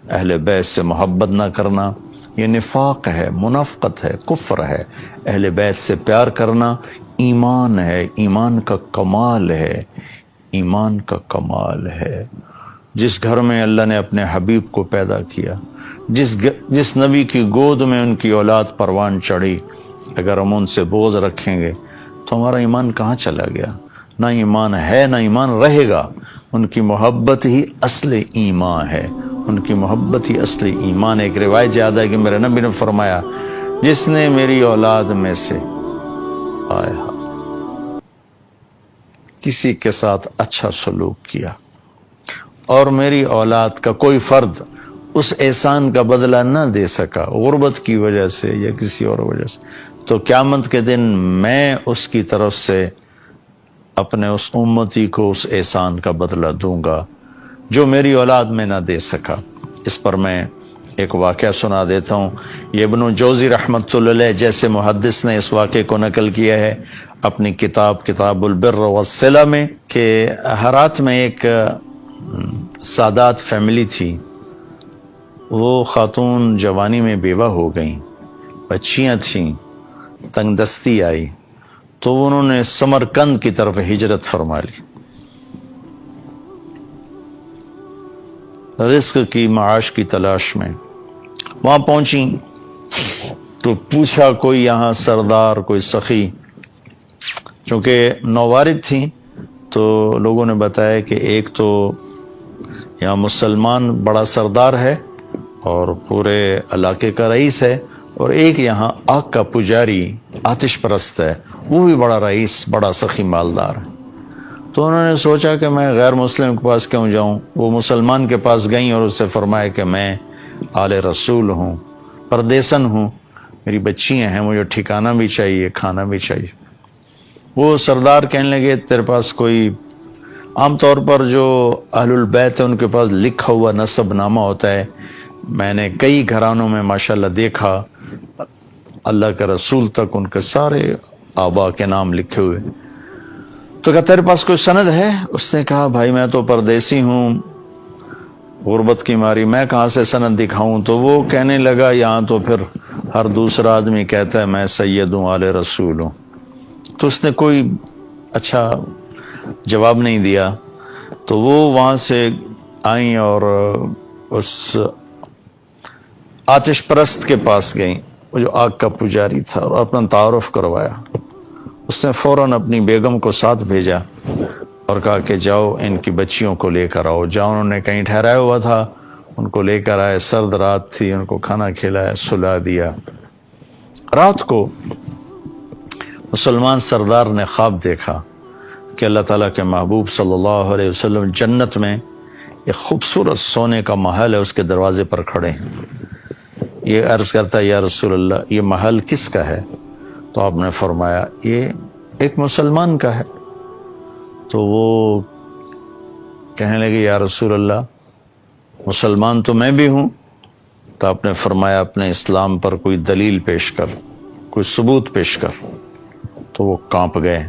اہل بیت سے محبت نہ کرنا یہ نفاق ہے، منافقت ہے، کفر ہے۔ اہل بیت سے پیار کرنا ایمان ہے، ایمان کا کمال ہے، ایمان کا کمال ہے۔ جس گھر میں اللہ نے اپنے حبیب کو پیدا کیا، جس نبی کی گود میں ان کی اولاد پروان چڑھی، اگر ہم ان سے بغض رکھیں گے تو ہمارا ایمان کہاں چلا گیا؟ نہ ایمان ہے نہ ایمان رہے گا۔ ان کی محبت ہی اصل ایمان ہے، ان کی محبت ہی اصل ایمان ہے۔ ایک روایت یاد ہے کہ میرے نبی نے فرمایا، جس نے میری اولاد میں سے کسی کے ساتھ اچھا سلوک کیا اور میری اولاد کا کوئی فرد اس احسان کا بدلہ نہ دے سکا، غربت کی وجہ سے یا کسی اور وجہ سے، تو قیامت کے دن میں اس کی طرف سے اپنے اس امتی کو اس احسان کا بدلہ دوں گا جو میری اولاد میں نہ دے سکا۔ اس پر میں ایک واقعہ سنا دیتا ہوں۔ یہ ابن جوزی رحمۃ اللہ علیہ جیسے محدث نے اس واقعے کو نقل کیا ہے اپنی کتاب البر والصلہ میں، کہ ہرات میں ایک سادات فیملی تھی۔ وہ خاتون جوانی میں بیوہ ہو گئیں، بچیاں تھیں، تنگ دستی آئی تو انہوں نے سمرقند کی طرف ہجرت فرما لی، رزق کی معاش کی تلاش میں۔ وہاں پہنچیں تو پوچھا کوئی یہاں سردار، کوئی سخی، چونکہ نووارد تھیں تو لوگوں نے بتایا کہ ایک تو یہاں مسلمان بڑا سردار ہے اور پورے علاقے کا رئیس ہے، اور ایک یہاں آگ کا پجاری آتش پرست ہے، وہ بھی بڑا رئیس، بڑا سخی مالدار ہے۔ تو انہوں نے سوچا کہ میں غیر مسلم کے پاس کیوں جاؤں۔ وہ مسلمان کے پاس گئیں اور اس سے فرمایا کہ میں آل رسول ہوں، پردیسن ہوں، میری بچیاں ہیں، مجھے ٹھکانہ بھی چاہیے، کھانا بھی چاہیے۔ وہ سردار کہنے لگے تیرے پاس کوئی، عام طور پر جو اہل البیت ہے ان کے پاس لکھا ہوا نسب نامہ ہوتا ہے، میں نے کئی گھرانوں میں ماشاءاللہ دیکھا اللہ کے رسول تک ان کے سارے آبا کے نام لکھے ہوئے۔ تو کہا تیرے پاس کوئی سند ہے؟ اس نے کہا بھائی میں تو پردیسی ہوں، غربت کی ماری میں کہاں سے سند دکھاؤں؟ تو وہ کہنے لگا یہاں تو پھر ہر دوسرا آدمی کہتا ہے میں سید ہوں، آل رسول ہوں۔ تو اس نے کوئی اچھا جواب نہیں دیا۔ تو وہ وہاں سے آئیں اور اس آتش پرست کے پاس گئیں، وہ جو آگ کا پجاری تھا، اور اپنا تعارف کروایا۔ اس نے فوراً اپنی بیگم کو ساتھ بھیجا اور کہا کہ جاؤ ان کی بچیوں کو لے کر آؤ۔ جاؤ، انہوں نے کہیں ٹھہرایا ہوا تھا، ان کو لے کر آئے، سرد رات تھی، ان کو کھانا کھلایا، سلا دیا۔ رات کو مسلمان سردار نے خواب دیکھا کہ اللہ تعالیٰ کے محبوب صلی اللہ علیہ وسلم جنت میں ایک خوبصورت سونے کا محل ہے، اس کے دروازے پر کھڑے ہیں۔ یہ عرض کرتا ہے یا رسول اللہ یہ محل کس کا ہے؟ تو آپ نے فرمایا یہ ایک مسلمان کا ہے۔ تو وہ کہنے لگے یا رسول اللہ مسلمان تو میں بھی ہوں۔ تو آپ نے فرمایا اپنے اسلام پر کوئی دلیل پیش کر، کوئی ثبوت پیش کر۔ تو وہ کانپ گئے۔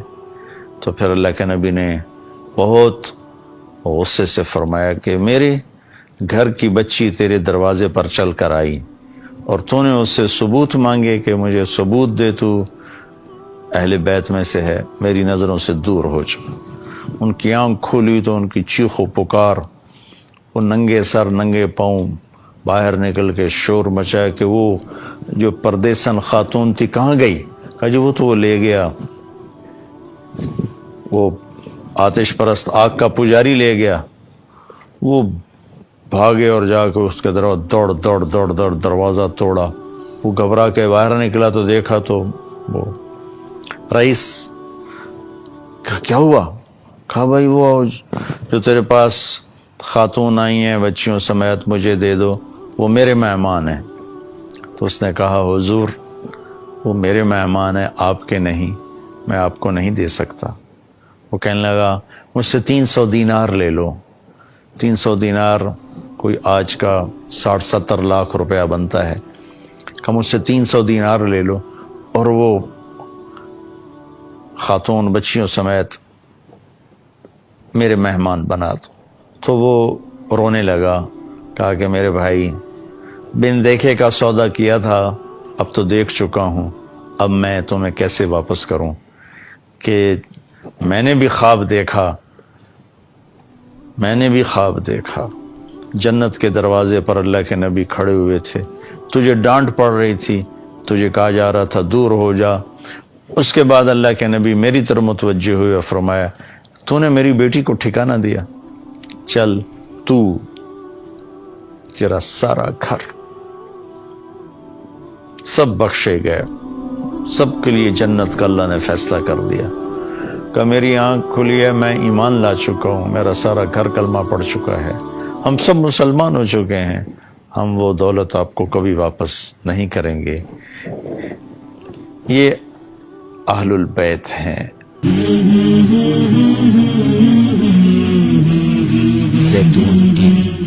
تو پھر اللہ کے نبی نے بہت غصے سے فرمایا کہ میرے گھر کی بچی تیرے دروازے پر چل کر آئی اور تو نے اس سے ثبوت مانگے کہ مجھے ثبوت دے، تو اہل بیت میں سے ہے، میری نظروں سے دور ہو جا۔ ان کی آنکھ کھولی تو ان کی چیخ و پکار، وہ ننگے سر ننگے پاؤں باہر نکل کے شور مچایا کہ وہ جو پردیسن خاتون تھی کہاں گئی؟ کہا جی وہ تو وہ لے گیا، وہ آتش پرست آگ کا پجاری لے گیا۔ وہ بھاگے اور جا کے اس کے دوڑ دروازہ توڑا۔ وہ گھبرا کے باہر نکلا تو دیکھا تو وہ رئیس۔ کہا کیا ہوا؟ کہا بھائی وہ جو تیرے پاس خاتون آئی ہیں بچیوں سمیت مجھے دے دو، وہ میرے مہمان ہیں۔ تو اس نے کہا حضور وہ میرے مہمان ہیں، آپ کے نہیں، میں آپ کو نہیں دے سکتا۔ وہ کہنے لگا مجھ سے 300 دینار لے لو۔ 300 دینار کوئی آج کا 60-70 لاکھ روپیہ بنتا ہے۔ کہ مجھ سے 300 دینار لے لو اور وہ خاتون بچیوں سمیت میرے مہمان بنا دو۔ تو وہ رونے لگا، کہا کہ میرے بھائی بن دیکھے کا سودا کیا تھا، اب تو دیکھ چکا ہوں، اب میں تمہیں کیسے واپس کروں؟ کہ میں نے بھی خواب دیکھا، جنت کے دروازے پر اللہ کے نبی کھڑے ہوئے تھے، تجھے ڈانٹ پڑ رہی تھی، تجھے کہا جا رہا تھا دور ہو جا۔ اس کے بعد اللہ کے نبی میری طرف متوجہ ہوئے اور فرمایا تو نے میری بیٹی کو ٹھکانہ دیا، چل تو تیرا سارا گھر سب بخشے گئے، سب کے لیے جنت کا اللہ نے فیصلہ کر دیا۔ کہ میری آنکھ کھلی ہے، میں ایمان لا چکا ہوں، میرا سارا گھر کلمہ پڑھ چکا ہے، ہم سب مسلمان ہو چکے ہیں، ہم وہ دولت آپ کو کبھی واپس نہیں کریں گے۔ یہ اہل البیت ہیں۔ زیتون ٹی وی